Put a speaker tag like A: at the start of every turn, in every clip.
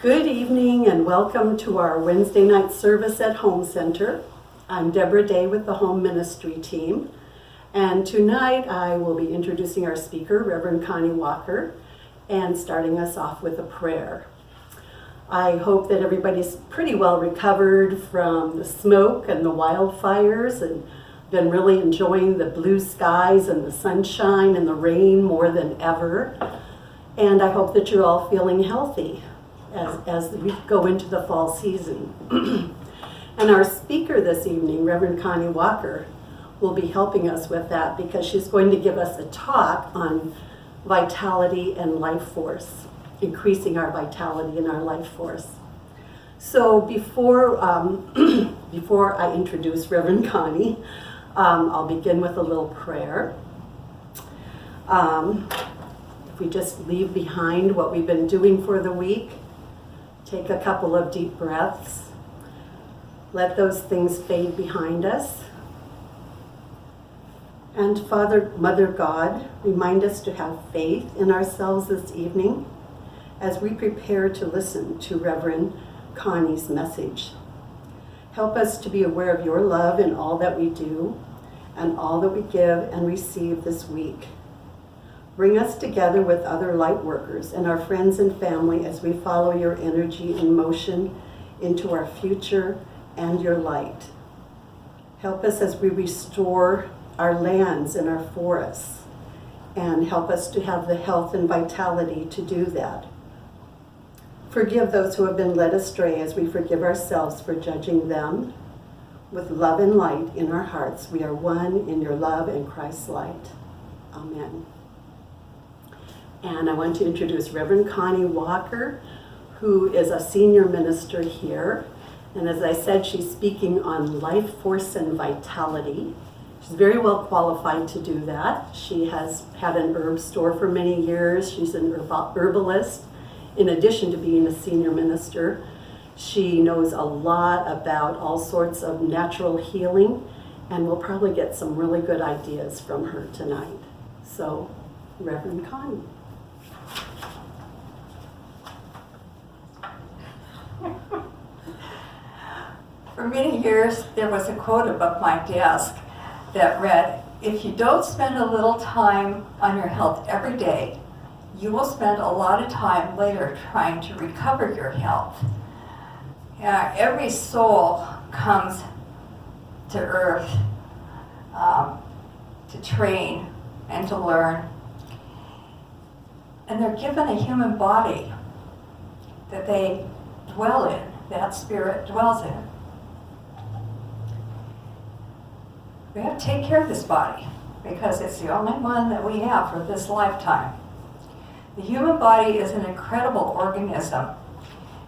A: Good evening and welcome to our Wednesday night service at Home Center. I'm Deborah Day with the Home Ministry team, and tonight I will be introducing our speaker, Reverend Connie Walker, and starting us off with a prayer. I hope that everybody's pretty well recovered from the smoke and the wildfires and been really enjoying the blue skies and the sunshine and the rain more than ever. And I hope that you're all feeling healthy as we go into the fall season. And our speaker this evening, Reverend Connie Walker, will be helping us with that because she's going to give us a talk on vitality and life force, increasing our vitality and our life force. So before I introduce Reverend Connie, I'll begin with a little prayer. If we just leave behind what we've been doing for the week, take a couple of deep breaths. Let those things fade behind us. And Father, Mother God, remind us to have faith in ourselves this evening as we prepare to listen to Reverend Connie's message. Help us to be aware of your love in all that we do and all that we give and receive this week. Bring us together with other light workers and our friends and family as we follow your energy and motion into our future and your light. Help us as we restore our lands and our forests, and help us to have the health and vitality to do that. Forgive those who have been led astray as we forgive ourselves for judging them. With love and light in our hearts, we are one in your love and Christ's light. Amen. And I want to introduce Reverend Connie Walker, who is a senior minister here. And as I said, she's speaking on life force and vitality. She's very well qualified to do that. She has had an herb store for many years. She's an herbalist. In addition to being a senior minister, she knows a lot about all sorts of natural healing, and we'll probably get some really good ideas from her tonight. So, Reverend Connie.
B: For many years, there was a quote above my desk that read, "If you don't spend a little time on your health every day, you will spend a lot of time later trying to recover your health." Every soul comes to earth to train and to learn. And they're given a human body that they dwell in, that spirit dwells in. We have to take care of this body because it's the only one that we have for this lifetime. The human body is an incredible organism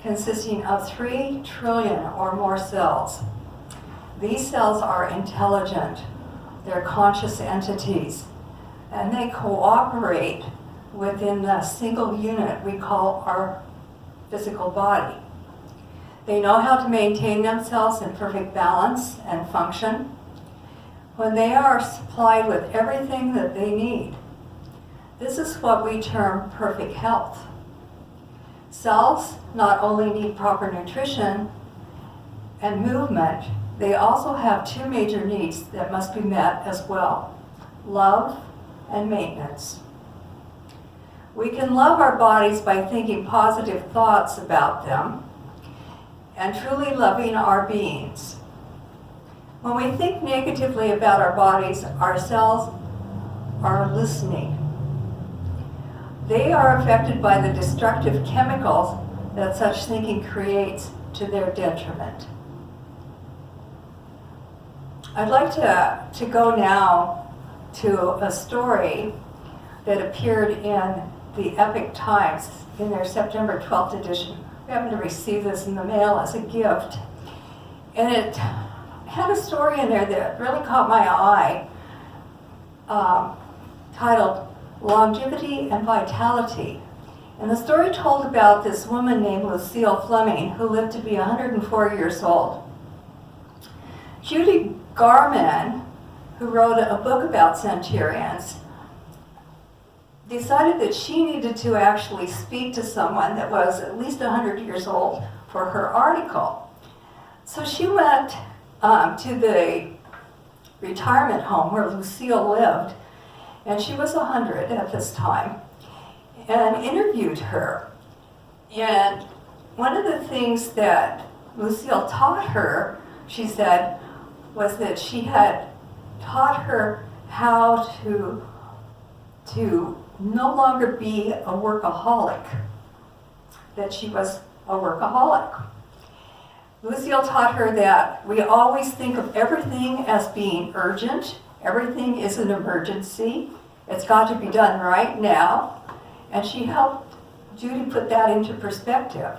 B: consisting of 3 trillion or more cells. These cells are intelligent, they're conscious entities, and they cooperate within the single unit we call our physical body. They know how to maintain themselves in perfect balance and function when they are supplied with everything that they need. This is what we term perfect health. Cells not only need proper nutrition and movement, they also have 2 major needs that must be met as well: love and maintenance. We can love our bodies by thinking positive thoughts about them and truly loving our beings. When we think negatively about our bodies, our cells are listening. They are affected by the destructive chemicals that such thinking creates to their detriment. I'd like to go now to a story that appeared in the Epic Times in their September 12th edition. We happened to receive this in the mail as a gift. And it had a story in there that really caught my eye, titled Longevity and Vitality. And the story told about this woman named Lucille Fleming who lived to be 104 years old. Judy Garman, who wrote a book about centurions, decided that she needed to actually speak to someone that was at least 100 years old for her article. So she went to the retirement home where Lucille lived, and she was 100 at this time, and interviewed her. And one of the things that Lucille taught her, she said, was that she had taught her how to no longer be a workaholic, that she was a workaholic. Lucille taught her that we always think of everything as being urgent. Everything is an emergency. It's got to be done right now. And she helped Judy put that into perspective.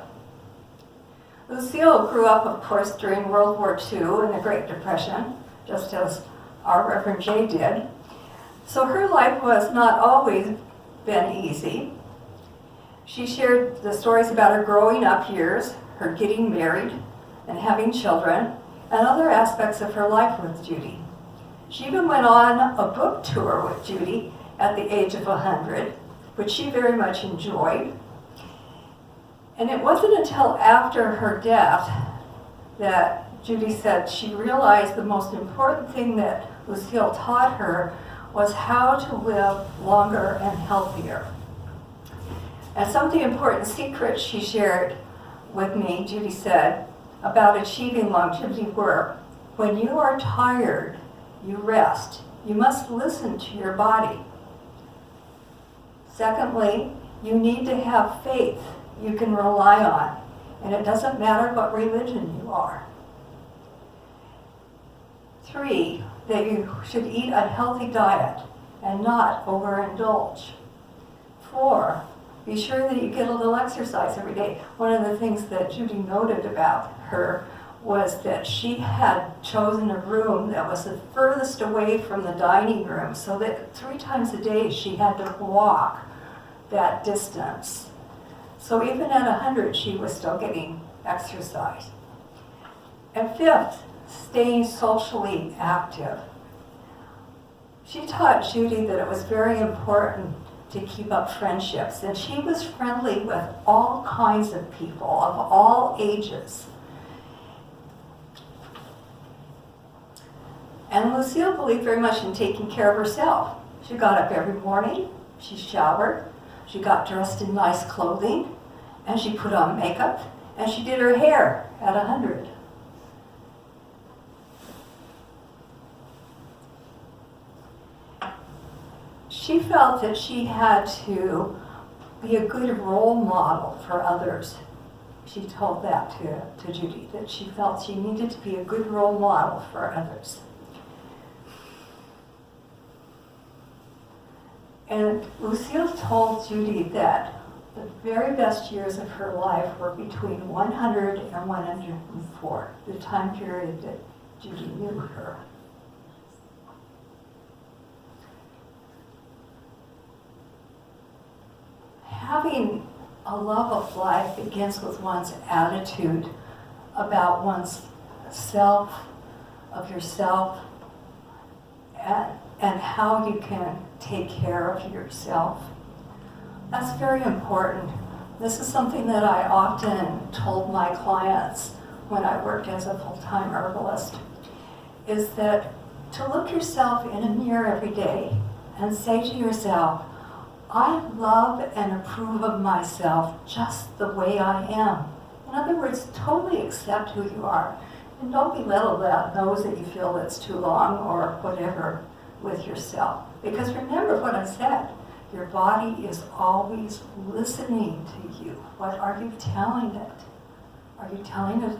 B: Lucille grew up, of course, during World War II and the Great Depression, just as our Reverend Jay did. So her life was not always been easy. She shared the stories about her growing up years, her getting married and having children, and other aspects of her life with Judy. She even went on a book tour with Judy at the age of 100, which she very much enjoyed. And it wasn't until after her death that Judy said she realized the most important thing that Lucille taught her was how to live longer and healthier. And some of the important secrets she shared with me, Judy said, about achieving longevity were, when you are tired, you rest. You must listen to your body. Secondly, you need to have faith you can rely on, and it doesn't matter what religion you are. 3, that you should eat a healthy diet and not overindulge. 4, be sure that you get a little exercise every day. One of the things that Judy noted about her was that she had chosen a room that was the furthest away from the dining room, so that 3 times a day she had to walk that distance. So even at 100, she was still getting exercise. And 5th, staying socially active. She taught Judy that it was very important to keep up friendships, and she was friendly with all kinds of people of all ages. And Lucille believed very much in taking care of herself. She got up every morning, she showered, she got dressed in nice clothing, and she put on makeup, and she did her hair at 100. She felt that she had to be a good role model for others. She told that to Judy, that she felt she needed to be a good role model for others. And Lucille told Judy that the very best years of her life were between 100 and 104, the time period that Judy knew her. Having a love of life begins with one's attitude about one's self, of yourself, and how you can take care of yourself. That's very important. This is something that I often told my clients when I worked as a full-time herbalist, is that to look yourself in a mirror every day and say to yourself, I love and approve of myself just the way I am. In other words, totally accept who you are. And don't belittle that nose that you feel that's too long or whatever with yourself. Because remember what I said, your body is always listening to you. What are you telling it? Are you telling it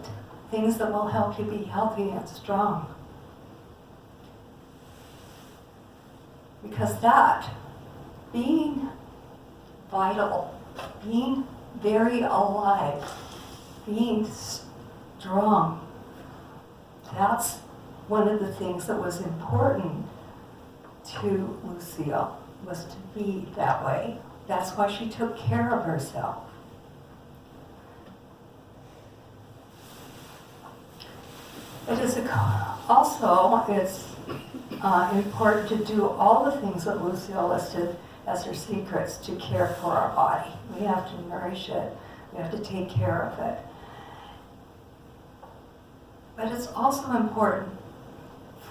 B: things that will help you be healthy and strong? Because that, being vital, being very alive, being strong, that's one of the things that was important to Lucille, was to be that way. That's why she took care of herself. It is also, it's important to do all the things that Lucille listed as her secrets to care for our body. We have to nourish it. We have to take care of it. But it's also important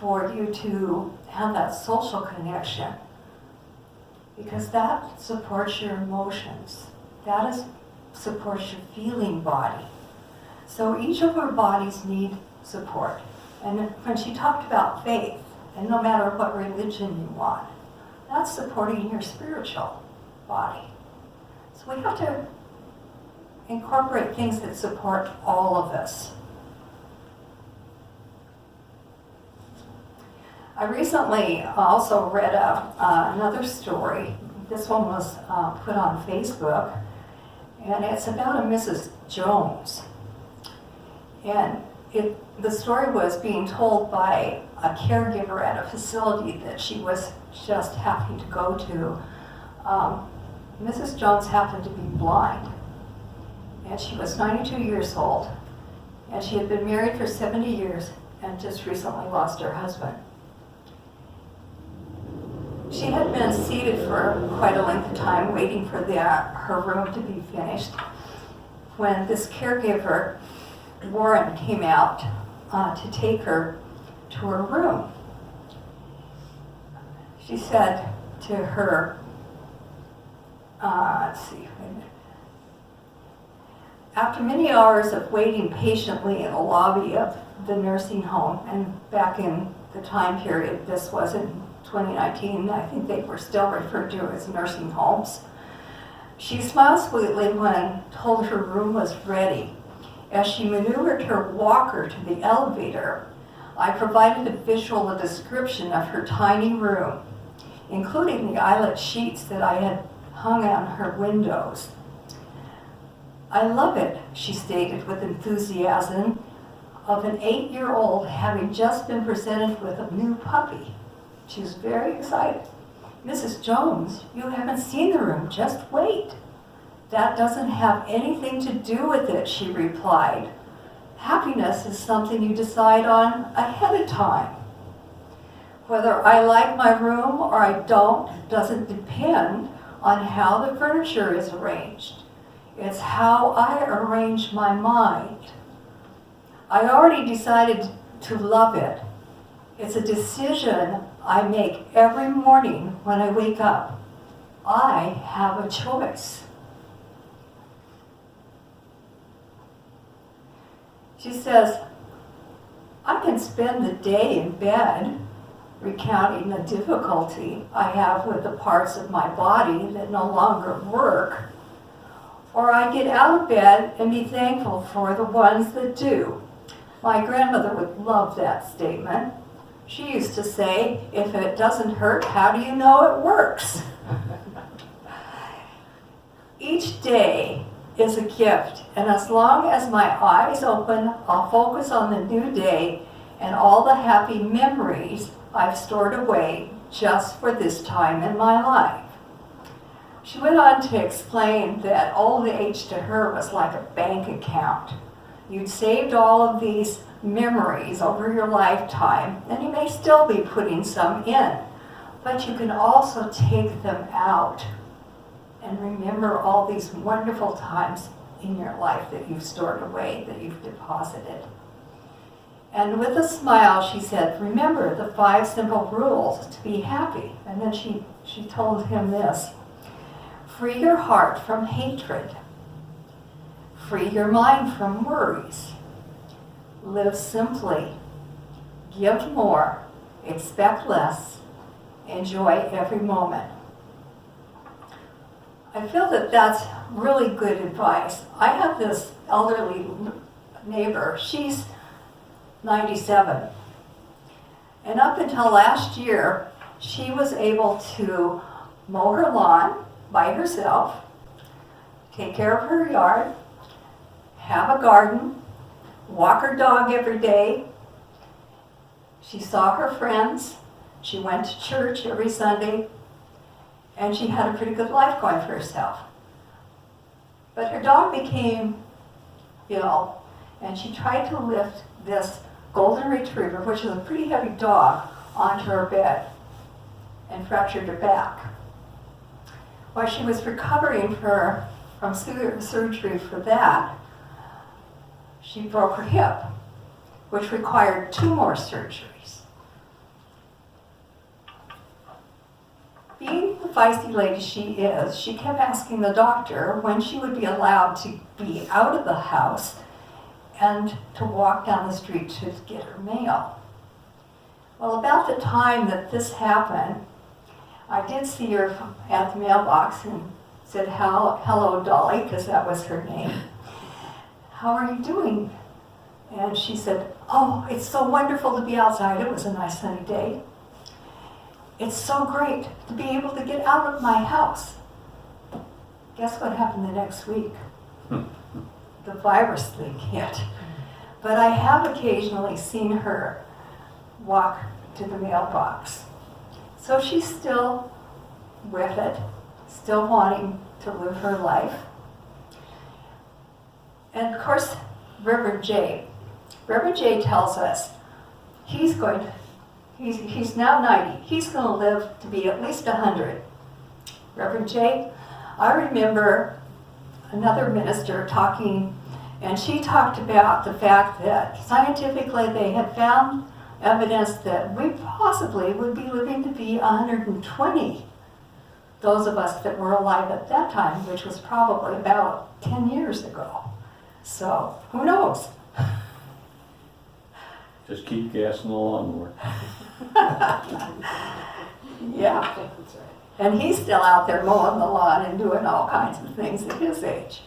B: for you to have that social connection, because that supports your emotions. Supports your feeling body. So each of our bodies need support. And when she talked about faith, and no matter what religion you want, that's supporting your spiritual body. So we have to incorporate things that support all of us. I recently also read another story. This one was put on Facebook, and it's about a Mrs. Jones. And the story was being told by a caregiver at a facility that she was just having to go to. Mrs. Jones happened to be blind, and she was 92 years old, and she had been married for 70 years and just recently lost her husband. She had been seated for quite a length of time waiting for her room to be finished when this caregiver, Warren, came out to take her to her room. She said to her, after many hours of waiting patiently in the lobby of the nursing home, and back in the time period, this was in 2019, I think they were still referred to as nursing homes. She smiled sweetly when told her room was ready. As she maneuvered her walker to the elevator, I provided a visual description of her tiny room, including the eyelet sheets that I had hung on her windows. I love it, she stated with enthusiasm of an 8-year-old having just been presented with a new puppy. She was very excited. Mrs. Jones, you haven't seen the room, just wait. That doesn't have anything to do with it, she replied. Happiness is something you decide on ahead of time. Whether I like my room or I don't doesn't depend on how the furniture is arranged. It's how I arrange my mind. I already decided to love it. It's a decision I make every morning when I wake up. I have a choice. She says, I can spend the day in bed recounting the difficulty I have with the parts of my body that no longer work, or I get out of bed and be thankful for the ones that do. My grandmother would love that statement. She used to say, if it doesn't hurt, how do you know it works? Each day is a gift, and as long as my eyes open, I'll focus on the new day and all the happy memories I've stored away just for this time in my life. She went on to explain that old age to her was like a bank account. You'd saved all of these memories over your lifetime, and you may still be putting some in, but you can also take them out and remember all these wonderful times in your life that you've stored away, that you've deposited. And with a smile, she said, remember the 5 simple rules to be happy. And then she told him this: free your heart from hatred. Free your mind from worries. Live simply. Give more. Expect less. Enjoy every moment. I feel that that's really good advice. I have this elderly neighbor. She's 97. And up until last year, she was able to mow her lawn by herself, take care of her yard, have a garden, walk her dog every day. She saw her friends. She went to church every Sunday. And she had a pretty good life going for herself. But her dog became ill, and she tried to lift this golden retriever, which is a pretty heavy dog, onto her bed and fractured her back. while she was recovering from surgery for that, she broke her hip, which required 2 more surgeries. Being the feisty lady she is, she kept asking the doctor when she would be allowed to be out of the house and to walk down the street to get her mail. Well, about the time that this happened, I did see her at the mailbox and said, hello, Dolly, because that was her name. How are you doing? And she said, oh, it's so wonderful to be outside. It was a nice sunny day. It's so great to be able to get out of my house. Guess what happened the next week? The virus thing hit. But I have occasionally seen her walk to the mailbox. So she's still with it, still wanting to live her life. And of course, Reverend J tells us he's now 90. He's going to live to be at least 100. Reverend J, I remember another minister talking, and she talked about the fact that scientifically they had found evidence that we possibly would be living to be 120. Those of us that were alive at that time, which was probably about 10 years ago. So, who knows?
C: Just keep gassing the lawnmower.
B: Yeah. And he's still out there mowing the lawn and doing all kinds of things at his age.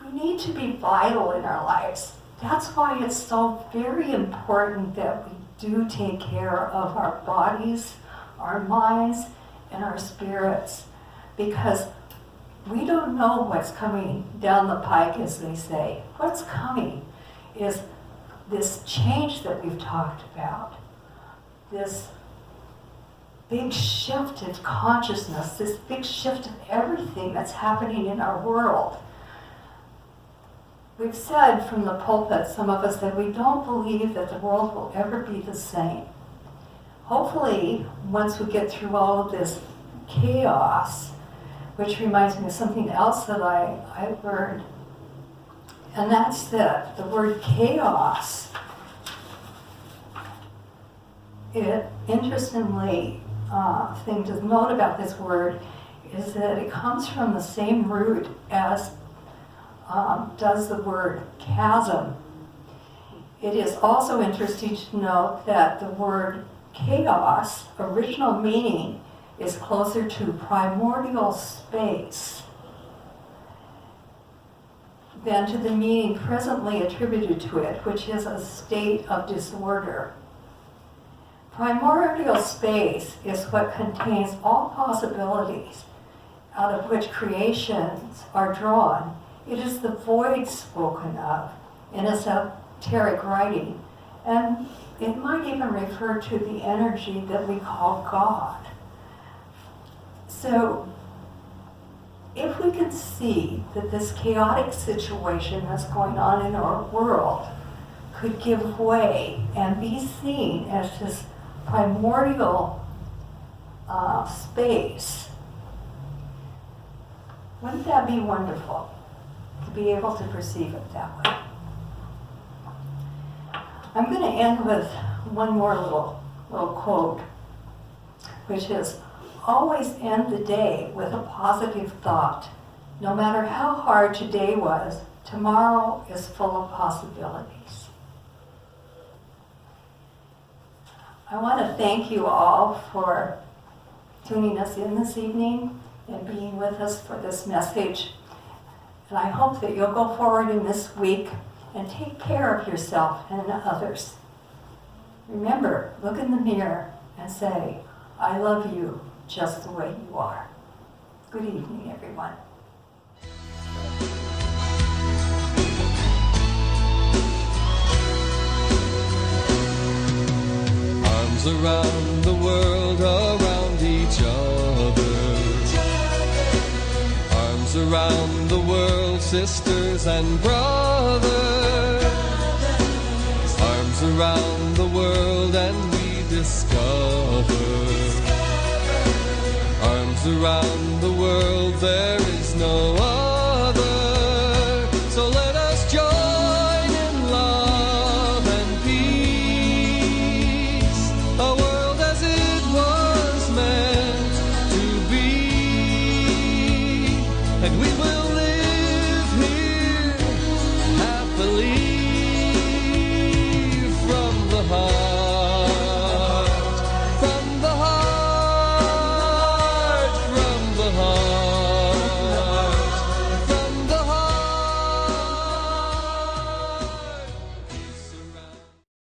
B: We need to be vital in our lives. That's why it's so very important that we do take care of our bodies, our minds, and our spirits, because we don't know what's coming down the pike, as they say. What's coming is this change that we've talked about, this big shift of consciousness, this big shift of everything that's happening in our world. We've said from the pulpit, some of us, that we don't believe that the world will ever be the same. Hopefully, once we get through all of this chaos, which reminds me of something else that I learned, and that's that the word chaos, interestingly, thing to note about this word is that it comes from the same root as does the word chasm. It is also interesting to note that the word chaos, original meaning, is closer to primordial space than to the meaning presently attributed to it, which is a state of disorder. Primordial space is what contains all possibilities out of which creations are drawn. It is the void spoken of in esoteric writing, and it might even refer to the energy that we call God. So, if we can see that this chaotic situation that's going on in our world could give way and be seen as this primordial space, wouldn't that be wonderful to be able to perceive it that way? I'm going to end with one more little quote, which is, always end the day with a positive thought. No matter how hard today was, tomorrow is full of possibilities. I want to thank you all for tuning us in this evening and being with us for this message. And I hope that you'll go forward in this week and take care of yourself and others. Remember, look in the mirror and say, I love you just the way you are. Good evening, everyone.
D: Arms around the world, around each other. Arms around the world, sisters and brothers. Arms around the world, and we discover. Arms around the world, there is no